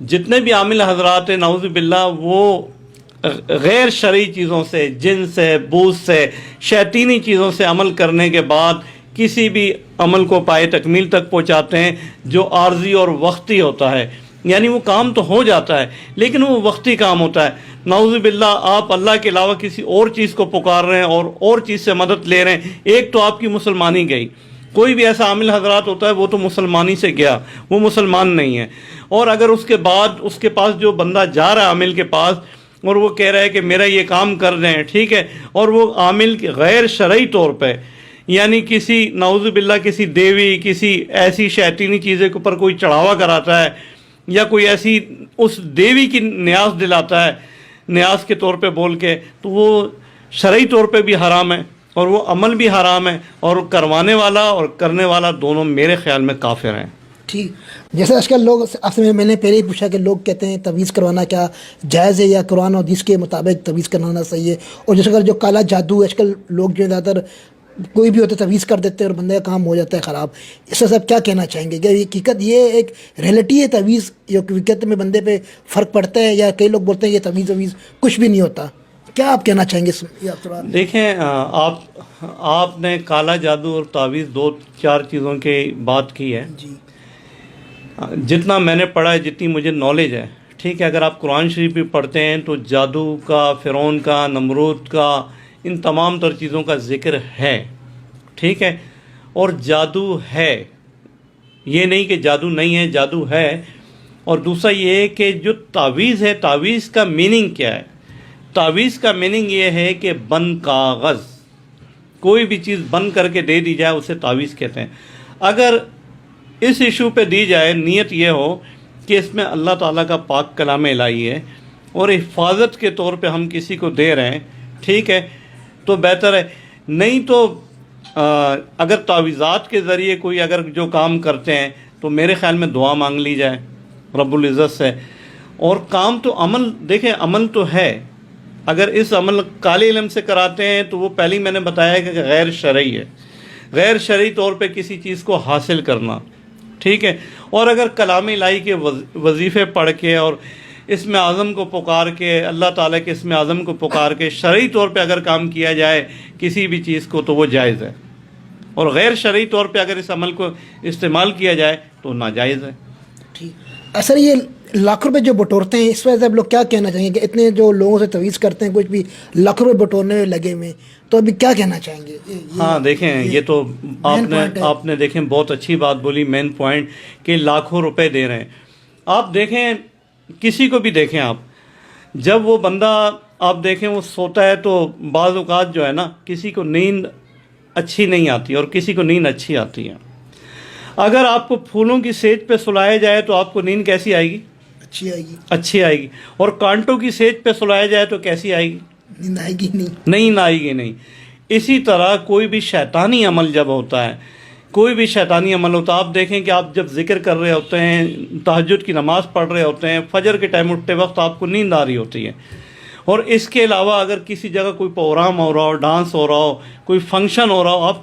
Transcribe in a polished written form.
جتنے بھی عامل حضرات ہیں نعوذ باللہ وہ غیر شرعی چیزوں سے، جن سے، بوز سے، شیطینی چیزوں سے عمل کرنے کے بعد کسی بھی عمل کو پائے تکمیل تک پہنچاتے ہیں جو عارضی اور وقتی ہوتا ہے. یعنی وہ کام تو ہو جاتا ہے لیکن وہ وقتی کام ہوتا ہے. نعوذ باللہ آپ اللہ کے علاوہ کسی اور چیز کو پکار رہے ہیں اور چیز سے مدد لے رہے ہیں. ایک تو آپ کی مسلمانی گئی. کوئی بھی ایسا عامل حضرات ہوتا ہے وہ تو مسلمانی سے گیا، وہ مسلمان نہیں ہے. اور اگر اس کے بعد اس کے پاس جو بندہ جا رہا ہے عامل کے پاس اور وہ کہہ رہا ہے کہ میرا یہ کام کر رہے ہیں، ٹھیک ہے، اور وہ عامل غیر شرعی طور پہ، یعنی کسی نعوذ باللہ کسی دیوی، کسی ایسی شیطینی چیزیں کے اوپر کوئی چڑھاوا کراتا ہے یا کوئی ایسی اس دیوی کی نیاز دلاتا ہے نیاز کے طور پہ بول کے، تو وہ شرعی طور پہ بھی حرام ہے اور وہ عمل بھی حرام ہے، اور کروانے والا اور کرنے والا دونوں میرے خیال میں کافر ہیں. ٹھیک. جیسے آج کل لوگ، آپ سے میں نے پہلے ہی پوچھا کہ لوگ کہتے ہیں تعویذ کروانا کیا جائز ہے یا قرآن اور حدیث کے مطابق تعویذ کروانا صحیح ہے. اور جیسے اگر جو کالا جادو ہے آج کل لوگ جو زیادہ تر کوئی بھی ہوتا ہے تعویذ کر دیتے ہیں اور بندے کا کام ہو جاتا ہے خراب. اس سے سب کیا کہنا چاہیں گے؟ کیا حقیقت یہ ایک ریئلٹی ہے تعویذ، یا حقیقت میں بندے پہ فرق پڑتا ہے، یا کئی لوگ بولتے ہیں یہ تعویذ کچھ بھی نہیں ہوتا؟ کیا آپ کہنا چاہیں گے؟ دیکھیں آپ نے کالا جادو اور تعویذ دو چار چیزوں کی بات کی ہے. جی. جتنا میں نے پڑھا ہے، جتنی مجھے نالج ہے، ٹھیک ہے، اگر آپ قرآن شریف بھی پڑھتے ہیں تو جادو کا، فرعون کا، نمرود کا، ان تمام تر چیزوں کا ذکر ہے، ٹھیک ہے. اور جادو ہے، یہ نہیں کہ جادو نہیں ہے، جادو ہے. اور دوسرا یہ ہے کہ جو تعویذ ہے، تعویذ کا میننگ کیا ہے؟ تعویذ کا میننگ یہ ہے کہ بند کاغذ، کوئی بھی چیز بند کر کے دے دی جائے اسے تعویذ کہتے ہیں. اگر اس ایشو پہ دی جائے، نیت یہ ہو کہ اس میں اللہ تعالیٰ کا پاک کلام الہی ہے اور حفاظت کے طور پہ ہم کسی کو دے رہے ہیں، ٹھیک ہے، تو بہتر ہے. نہیں تو اگر تعویذات کے ذریعے کوئی اگر جو کام کرتے ہیں تو میرے خیال میں دعا مانگ لی جائے رب العزت سے. اور کام تو عمل، دیکھیں عمل تو ہے. اگر اس عمل کالے علم سے کراتے ہیں تو وہ پہلے میں نے بتایا کہ غیر شرعی ہے، غیر شرعی طور پہ کسی چیز کو حاصل کرنا، ٹھیک ہے. اور اگر کلام الہی کے وظیفے پڑھ کے اور اسم اعظم کو پکار کے، اللہ تعالیٰ کے اسم اعظم کو پکار کے شرعی طور پہ اگر کام کیا جائے کسی بھی چیز کو تو وہ جائز ہے. اور غیر شرعی طور پہ اگر اس عمل کو استعمال کیا جائے تو ناجائز ہے. ٹھیک. اصل یہ لاکھ روپے جو بٹورتے ہیں، اس وجہ سے اب لوگ کیا کہنا چاہیں گے کہ اتنے جو لوگوں سے تعویذ کرتے ہیں کچھ بھی لاکھ روپے بٹورنے میں لگے ہوئے، تو ابھی کیا کہنا چاہیں گے؟ ہاں دیکھیں، یہ تو آپ نے دیکھیں بہت اچھی بات بولی، مین پوائنٹ، کہ لاکھوں روپے دے رہے ہیں. آپ دیکھیں کسی کو بھی دیکھیں، آپ جب وہ بندہ آپ دیکھیں وہ سوتا ہے تو بعض اوقات جو ہے نا کسی کو نیند اچھی نہیں آتی اور کسی کو نیند اچھی آتی ہے. اگر آپ کو پھولوں کی سیج پہ سلایا جائے تو آپ کو نیند کیسی آئے گی؟ اچھی آئے گی. اور کانٹوں کی سیج پہ سلایا جائے تو کیسی آئے گی؟ نیند آئے گی نہیں. نہیں آئے گی نہیں. اسی طرح کوئی بھی شیطانی عمل جب ہوتا ہے، کوئی بھی شیطانی عمل ہوتا ہے، آپ دیکھیں کہ آپ جب ذکر کر رہے ہوتے ہیں، تہجد کی نماز پڑھ رہے ہوتے ہیں، فجر کے ٹائم اٹھتے وقت آپ کو نیند آ رہی ہوتی ہے. اور اس کے علاوہ اگر کسی جگہ کوئی پروگرام ہو رہا ہو، ڈانس ہو رہا ہو، کوئی فنکشن ہو رہا ہو، آپ